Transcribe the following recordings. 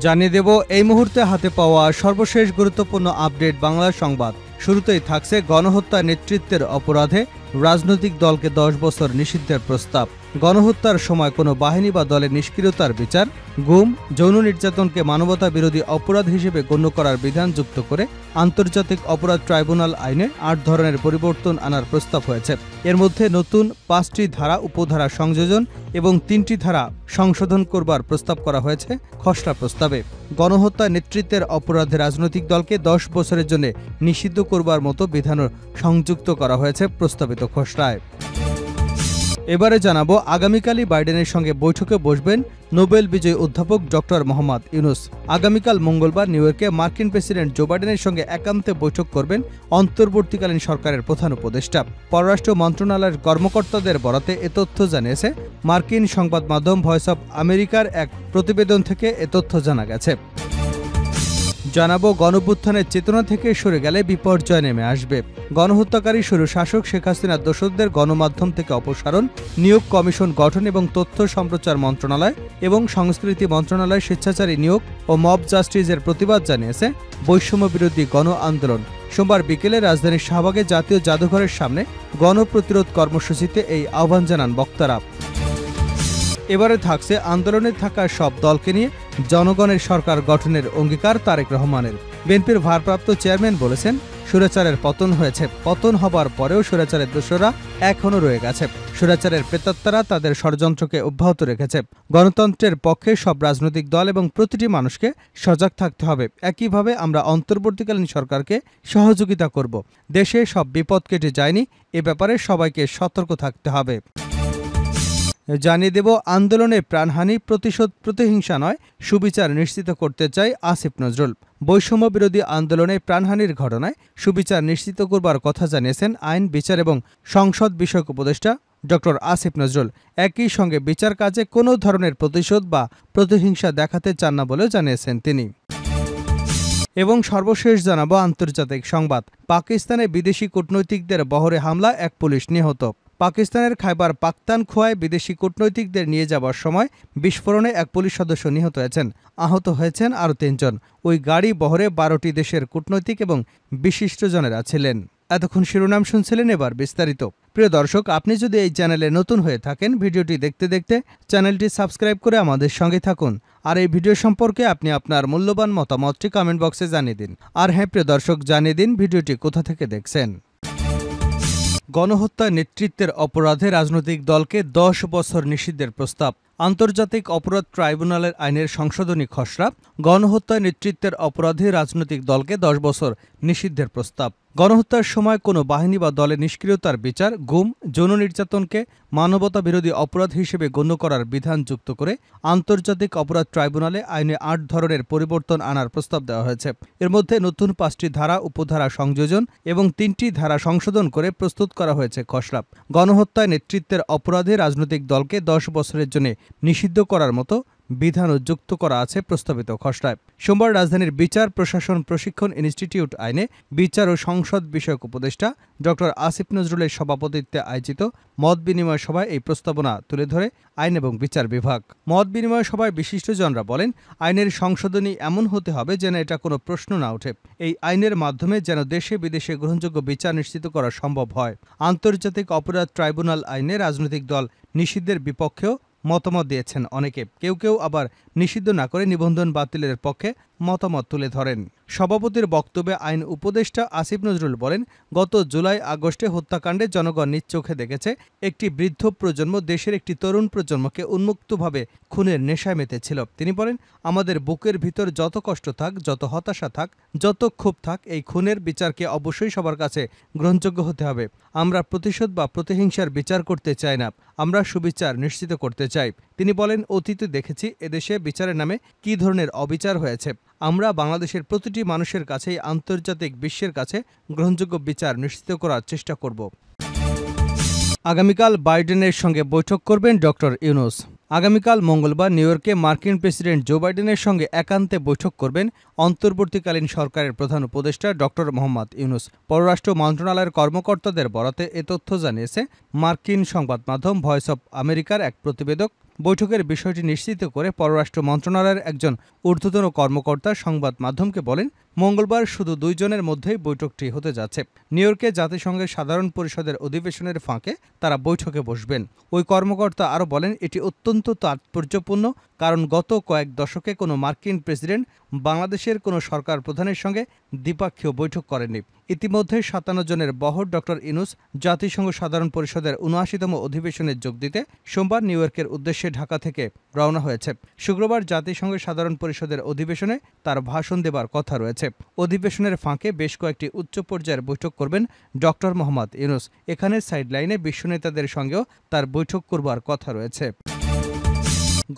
জানিয়ে দেব এই মুহূর্তে হাতে পাওয়া সর্বশেষ গুরুত্বপূর্ণ আপডেট বাংলা সংবাদ। শুরুতেই থাকছে গণহত্যা নেতৃত্বের অপরাধে রাজনৈতিক দলকে 10 বছর নিষিদ্ধের প্রস্তাব। গণহত্যার সময় কোনো বাহিনী বা দলের নিষ্ক্রিয়তার বিচার, গুম, যৌন নির্যাতনকে মানবতা বিরোধী অপরাধ হিসেবে গণ্য করার বিধান যুক্ত করে আন্তর্জাতিক অপরাধ ট্রাইব্যুনাল আইনে 8 ধরনের পরিবর্তন আনার প্রস্তাব হয়েছে। এর মধ্যে নতুন 5টি ধারা উপধারা সংযোজন এবং 3টি ধারা সংশোধন করবার প্রস্তাব করা হয়েছে খসড়া প্রস্তাবে। গণহত্যা নেতৃত্বের অপরাধে রাজনৈতিক দলকে 10 বছরের জন্য নিষিদ্ধ করবার মতো বিধানও সংযুক্ত করা হয়েছে প্রস্তাবিত খসড়ায়। এবারে জানাবো, আগামীকালই বাইডেনের সঙ্গে বৈঠকে বসবেন নোবেল বিজয়ী অধ্যাপক ডক্টর মোহাম্মদ ইউনুস। আগামীকাল মঙ্গলবার নিউ ইয়র্কে মার্কিন প্রেসিডেন্ট জো বাইডেনের সঙ্গে একান্তে বৈঠক করবেন অন্তর্বর্তীকালীন সরকারের প্রধান উপদেষ্টা। পররাষ্ট্র মন্ত্রণালয়ের কর্মকর্তাদের বরাতে এ তথ্য জানিয়েছে মার্কিন সংবাদ মাধ্যম ভয়েস অব আমেরিকার এক প্রতিবেদন থেকে এ তথ্য জানা গেছে। জানাবো, গণঅভ্যুত্থানের চেতনা থেকে সরে গেলে বিপর্যয় নেমে আসবে। গণহত্যাকারী স্বৈরশাসক শেখ হাসিনার দোসরদের গণমাধ্যম থেকে অপসারণ, নিয়োগ কমিশন গঠন এবং তথ্য সম্প্রচার মন্ত্রণালয় এবং সংস্কৃতি মন্ত্রণালয় স্বেচ্ছাচারী নিয়োগ ও মব জাস্টিসের প্রতিবাদ জানিয়েছে বৈষম্য বিরোধী গণ আন্দোলন। সোমবার বিকেলে রাজধানীর শাহবাগে জাতীয় জাদুঘরের সামনে গণপ্রতিরোধ কর্মসূচিতে এই আহ্বান জানান বক্তারা। এবারে থাকছে আন্দোলনে থাকা সব দলকে নিয়ে জনগণের সরকার গঠনের অঙ্গীকার তারেক রহমানের। বিএনপির ভারপ্রাপ্ত চেয়ারম্যান বলেছেন, স্বৈরাচারের পতন হয়েছে, পতন হবার পরেও স্বৈরাচারের দোসররা এখনও রয়ে গেছে। স্বৈরাচারের প্রেতাত্মারা তাদের ষড়যন্ত্রকে অব্যাহত রেখেছে। গণতন্ত্রের পক্ষে সব রাজনৈতিক দল এবং প্রতিটি মানুষকে সজাগ থাকতে হবে। একইভাবে আমরা অন্তর্বর্তীকালীন সরকারকে সহযোগিতা করব। দেশে সব বিপদ কেটে যায়নি, এ ব্যাপারে সবাইকে সতর্ক থাকতে হবে। জানিয়ে দেব, আন্দোলনে প্রাণহানি, প্রতিশোধ, প্রতিহিংসা নয়, সুবিচার নিশ্চিত করতে চাই আসিফ নজরুল। বৈষম্য বিরোধী আন্দোলনে প্রাণহানির ঘটনায় সুবিচার নিশ্চিত করবার কথা জানিয়েছেন আইন, বিচার এবং সংসদ বিষয়ক উপদেষ্টা ডক্টর আসিফ নজরুল। একই সঙ্গে বিচার কাজে কোনো ধরনের প্রতিশোধ বা প্রতিহিংসা দেখাতে চান না বলেও জানিয়েছেন তিনি। এবং সর্বশেষ জানাবো আন্তর্জাতিক সংবাদ। পাকিস্তানে বিদেশি কূটনৈতিকদের বহরে হামলা, এক পুলিশ নিহত। পাকিস্তানের খাইবার পাখতানখোয়ায় বিদেশি কূটনৈতিকদের নিয়ে যাবার সময় বিস্ফোরণে এক পুলিশ সদস্য নিহত হয়েছেন। আহত হয়েছেন আরও 3 জন। ওই গাড়ি বহরে 12টি দেশের কূটনৈতিক এবং বিশিষ্টজনেরা ছিলেন। এতক্ষণ শিরোনাম শুনছিলেন, এবার বিস্তারিত। প্রিয় দর্শক, আপনি যদি এই চ্যানেলে নতুন হয়ে থাকেন, ভিডিওটি দেখতে দেখতে চ্যানেলটি সাবস্ক্রাইব করে আমাদের সঙ্গে থাকুন। আর এই ভিডিও সম্পর্কে আপনি আপনার মূল্যবান মতামতটি কমেন্ট বক্সে জানিয়ে দিন। আর হ্যাঁ প্রিয় দর্শক, জানিয়ে দিন ভিডিওটি কোথা থেকে দেখছেন। গণহত্যা নেতৃত্বের অপরাধে রাজনৈতিক দলকে 10 বছর নিষিদ্ধের প্রস্তাব। আন্তর্জাতিক অপরাধ ট্রাইব্যুনালের আইনের সংশোধনী খসড়া। গণহত্যা নেতৃত্বের অপরাধে রাজনৈতিক দলকে 10 বছর নিষিদ্ধের প্রস্তাব। গণহত্যার সময় কোনো বাহিনী বা দলের নিষ্ক্রিয়তার বিচার, গুম, যৌন নির্যাতনকে মানবতা বিরোধী অপরাধ হিসেবে গণ্য করার বিধান যুক্ত করে আন্তর্জাতিক অপরাধ ট্রাইব্যুনালে আইনে 8 ধরনের পরিবর্তন আনার প্রস্তাব দেওয়া হয়েছে। এর মধ্যে নতুন 5টি ধারা উপধারা সংযোজন এবং 3টি ধারা সংশোধন করে প্রস্তুত করা হয়েছে খসড়া। গণহত্যায় নেতৃত্বের অপরাধে রাজনৈতিক দলকে 10 বছরের জন্য নিষিদ্ধ করার মতো বিধানও যুক্ত করা আছে প্রস্তাবিত খসড়ায়। সোমবার রাজধানীর বিচার প্রশাসন প্রশিক্ষণ ইনস্টিটিউট আইনে, বিচার ও সংসদ বিষয়ক উপদেষ্টা ডক্টর আসিফ নজরুলের সভাপতিত্বে আয়োজিত মত বিনিময় সভায় এই প্রস্তাবনা তুলে ধরে আইন এবং বিচার বিভাগ। মত বিনিময় সভায় বিশিষ্টজনরা বলেন, আইনের সংশোধনী এমন হতে হবে যেন এটা কোনো প্রশ্ন না ওঠে। এই আইনের মাধ্যমে যেন দেশে বিদেশে গ্রহণযোগ্য বিচার নিশ্চিত করা সম্ভব হয়। আন্তর্জাতিক অপরাধ ট্রাইব্যুনাল আইনে রাজনৈতিক দল নিষিদ্ধের বিপক্ষেও মতামত দিয়েছেন অনেকে। কেউ কেউ আবার নিষিদ্ধ না করে নিবন্ধন বাতিলের পক্ষে মতামত তুলে ধরেন। সভাপতির বক্তব্যে আইন উপদেষ্টা আসিফ নজরুল বলেন, গত জুলাই আগস্টে হত্যাকাণ্ডে জনগণ নিজ চোখে দেখেছে একটি বৃদ্ধ প্রজন্ম দেশের একটি তরুণ প্রজন্মকে উন্মুক্তভাবে খুনের নেশায় মেতেছিল। তিনি বলেন, আমাদের বুকের ভিতর যত কষ্ট থাক, যত হতাশা থাক, যত ক্ষোভ থাক, এই খুনের বিচারকে অবশ্যই সবার কাছে গ্রহণযোগ্য হতে হবে। আমরা প্রতিশোধ বা প্রতিহিংসার বিচার করতে চাই না, আমরা সুবিচার নিশ্চিত করতে চাই। তিনি বলেন, অতীতে দেখেছি এদেশে বিচারের নামে কী ধরনের অবিচার হয়েছে। আমরা বাংলাদেশের প্রতিটি মানুষের কাছেই আন্তর্জাতিক বিশ্বের কাছে গ্রহণযোগ্য বিচার নিশ্চিত করার চেষ্টা করব। আগামীকাল বাইডেনের সঙ্গে বৈঠক করবেন ডক্টর ইউনুস। আগামীকাল মঙ্গলবার নিউ ইয়র্কে মার্কিন প্রেসিডেন্ট জো বাইডেনের সঙ্গে একান্তে বৈঠক করবেন অন্তর্বর্তীকালীন সরকারের প্রধান উপদেষ্টা ডক্টর মোহাম্মদ ইউনুস। পররাষ্ট্র মন্ত্রণালয়ের কর্মকর্তাদের বরাতে এ তথ্য জানিয়েছে মার্কিন সংবাদ মাধ্যম ভয়েস অব আমেরিকার এক প্রতিবেদক বৈঠকের বিষয়টি নিশ্চিত করে পররাষ্ট্র মন্ত্রণালয়ের একজন ঊর্ধ্বতন কর্মকর্তা সংবাদ মাধ্যমকে বলেন, মঙ্গলবার শুধু 2 জনের মধ্যেই বৈঠকটি হতে যাচ্ছে। নিউ ইয়র্কে জাতিসংঘের সাধারণ পরিষদের অধিবেশনের ফাঁকে তারা বৈঠকে বসবেন। ওই কর্মকর্তা আরও বলেন, এটি অত্যন্ত তাৎপর্যপূর্ণ, কারণ গত কয়েক দশকে কোনো মার্কিন প্রেসিডেন্ট বাংলাদেশের কোনো সরকার প্রধানের সঙ্গে দ্বিপাক্ষীয় বৈঠক করেননি। ইতিমধ্যে 57 জনের বহর ড ইউনূস জাতিসংঘ সাধারণ পরিষদের ৭৯তম অধিবেশনে যোগ দিতে সোমবার নিউ ইয়র্কের উদ্দেশ্যে ঢাকা থেকে রওনা হয়েছে। শুক্রবার জাতিসংঘ সাধারণ পরিষদের অধিবেশনে তার ভাষণ দেবার কথা রয়েছে। অধিবেশনের ফাঁকে বেশ কয়েকটি উচ্চ পর্যায়ের বৈঠক করবেন ড মোহাম্মদ ইউনূস। এখানে সাইডলাইনে বিশ্ব নেতাদের সঙ্গেও তার বৈঠক করবার কথা রয়েছে।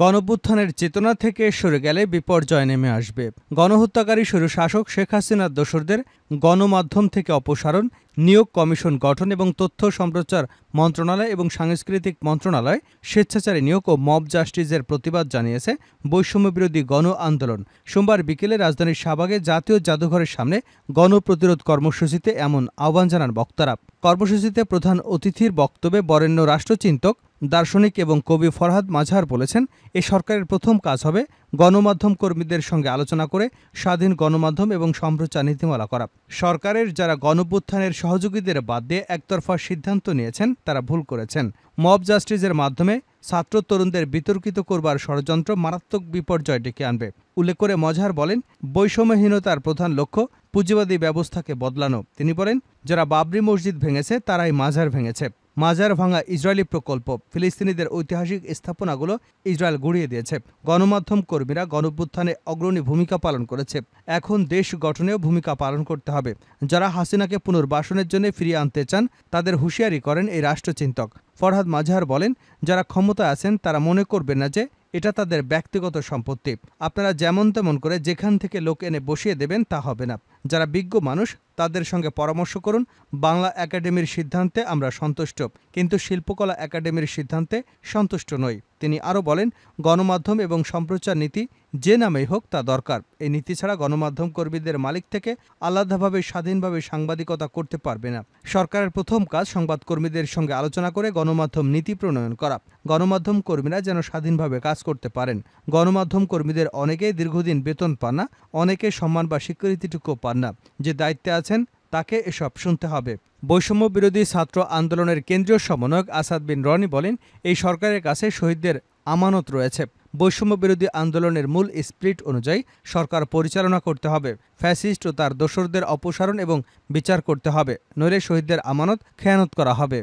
গণঅভ্যুত্থানের চেতনা থেকে সরে গেলে বিপর্যয় নেমে আসবে। গণহত্যাকারী স্বৈরশাসক শেখ হাসিনার দোসরদের গণমাধ্যম থেকে অপসারণ, নিয়োগ কমিশন গঠন এবং তথ্য সম্প্রচার মন্ত্রণালয় এবং সাংস্কৃতিক মন্ত্রণালয় স্বেচ্ছাচারী নিয়োগ ও মব জাস্টিসের প্রতিবাদ জানিয়েছে বৈষম্যবিরোধী গণ আন্দোলন। সোমবার বিকেলে রাজধানীর শাহবাগে জাতীয় জাদুঘরের সামনে গণপ্রতিরোধ কর্মসূচিতে এমন আহ্বান জানান বক্তারা। কর্মসূচিতে প্রধান অতিথির বক্তব্যে বরেণ্য রাষ্ট্রচিন্তক, দার্শনিক এবং কবি ফরহাদ মাঝহার বলেছেন, এ সরকারের প্রথম কাজ হবে গণমাধ্যম কর্মীদের সঙ্গে আলোচনা করে স্বাধীন গণমাধ্যম এবং সম্প্রচার নীতিমালা করা। সরকারের যারা গণঅভ্যুত্থানের সহযোগীদের বাদ দিয়ে একতরফা সিদ্ধান্ত নিয়েছেন তারা ভুল করেছেন। মব জাস্টিসের মাধ্যমে ছাত্র তরুণদের বিতর্কিত করবার ষড়যন্ত্র মারাত্মক বিপর্যয় ডেকে আনবে। উল্লেখ করে মজহার বলেন, বৈষম্যহীনতার প্রধান লক্ষ্য পুঁজিবাদী ব্যবস্থাকে বদলানো। তিনি বলেন, যারা বাবরি মসজিদ ভেঙেছে তারাই মাজার ভেঙেছে। মাজার ভাঙা ইসরায়েলি প্রকল্প, ফিলিস্তিনিদের ঐতিহাসিক স্থাপনাগুলো ইসরায়েল গুড়িয়ে দিয়েছে। গণমাধ্যম কর্মীরা গণঅভ্যুত্থানে অগ্রণী ভূমিকা পালন করেছে। এখন দেশ গঠনেও ভূমিকা পালন করতে হবে। যারা হাসিনাকে পুনর্বাসনের জন্য ফিরিয়ে আনতে চান তাদের হুঁশিয়ারি করেন এই রাষ্ট্রচিন্তক। ফরহাদ মাঝহার বলেন, যারা ক্ষমতায় আছেন তারা মনে করবেন না যে এটা তাদের ব্যক্তিগত সম্পত্তি। আপনারা যেমন তেমন করে যেখান থেকে লোক এনে বসিয়ে দেবেন তা হবে না। যারা বিজ্ঞ মানুষ তাদের সঙ্গে পরামর্শ করুন। বাংলা একাডেমির সিদ্ধান্তে আমরা সন্তুষ্ট, কিন্তু শিল্পকলা একাডেমির সিদ্ধান্তে সন্তুষ্ট নই। তিনি আরও বলেন, গণমাধ্যম এবং সম্প্রচার নীতি যে নামেই হোক তা দরকার। এই নীতি ছাড়া গণমাধ্যম কর্মীদের মালিক থেকে আলাদাভাবে স্বাধীনভাবে সাংবাদিকতা করতে পারবে না। সরকারের প্রথম কাজ সংবাদকর্মীদের সঙ্গে আলোচনা করে গণমাধ্যম নীতি প্রণয়ন করা। গণমাধ্যম কর্মীরা যেন স্বাধীনভাবে কাজ করতে পারেন। গণমাধ্যম কর্মীদের অনেকেই দীর্ঘদিন বেতন পান না, অনেকে সম্মান বা স্বীকৃতিটুকু পান না। যে দায়িত্বে আছেন তাকে এসব শুনতে হবে। বৈষম্য বিরোধী ছাত্র আন্দোলনের কেন্দ্রীয় সমন্বয়ক আসাদ বিন রনি বলেন, এই সরকারের কাছে শহীদদের আমানত রয়েছে। বৈষম্য বিরোধী আন্দোলনের মূল স্পিরিট অনুযায়ী সরকার পরিচালনা করতে হবে। ফ্যাসিস্ট ও তার দোসরদের অপসারণ এবং বিচার করতে হবে, নইলে শহীদদের আমানত খেয়ানত করা হবে।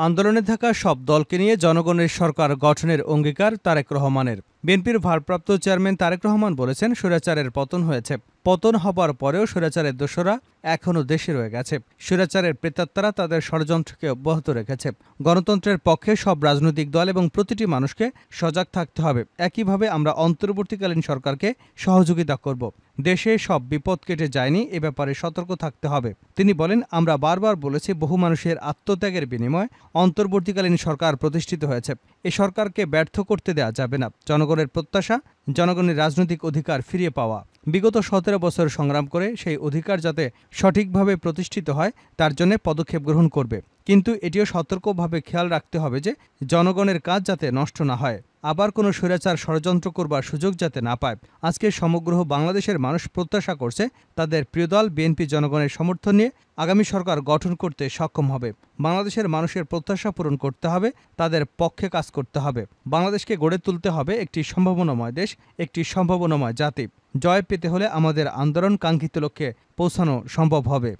আন্দোলনে থাকা সব দলকে নিয়ে জনগণের সরকার গঠনের অঙ্গীকার তারেক রহমানের। বিএনপির ভারপ্রাপ্ত চেয়ারম্যান তারেক রহমান বলেছেন, স্বৈরাচারের পতন হয়েছে। পতন হবার পরেও স্বৈরাচারের দোসররা এখনও দেশে রয়ে গেছে। স্বৈরাচারের প্রেতাত্মারা তাদের ষড়যন্ত্রকে অব্যাহত রেখেছে। গণতন্ত্রের পক্ষে সব রাজনৈতিক দল এবং প্রতিটি মানুষকে সজাগ থাকতে হবে। একইভাবে আমরা অন্তর্বর্তীকালীন সরকারকে সহযোগিতা করব। দেশে সব বিপদ কেটে যায়নি, এ ব্যাপারে সতর্ক থাকতে হবে। তিনি বলেন, আমরা বারবার বলেছি, বহু মানুষের আত্মত্যাগের বিনিময়ে অন্তর্বর্তীকালীন সরকার প্রতিষ্ঠিত হয়েছে। এ সরকারকে ব্যর্থ করতে দেওয়া যাবে না। জনগণের প্রত্যাশা জনগণের রাজনৈতিক অধিকার ফিরিয়ে পাওয়া। বিগত 17 বছর সংগ্রাম করে সেই অধিকার যাতে সঠিকভাবে প্রতিষ্ঠিত হয় তার জন্য পদক্ষেপ গ্রহণ করবে, কিন্তু এটিও সতর্কভাবে খেয়াল রাখতে হবে যে জনগণের কাজ যাতে নষ্ট না হয়, আবার কোনো স্বৈরাচার ষড়যন্ত্র করবার সুযোগ যাতে না পায়। আজকে সমগ্র বাংলাদেশের মানুষ প্রত্যাশা করছে তাদের প্রিয় দল বিএনপি জনগণের সমর্থন নিয়ে আগামী সরকার গঠন করতে সক্ষম হবে। বাংলাদেশের মানুষের প্রত্যাশা পূরণ করতে হবে, তাদের পক্ষে কাজ করতে হবে। বাংলাদেশকে গড়ে তুলতে হবে একটি সম্ভাবনাময় দেশ, একটি সম্ভাবনাময় জাতি। জয় পেতে হলে আমাদের আন্দোলন কাঙ্ক্ষিত লক্ষ্যে পৌঁছানো সম্ভব হবে।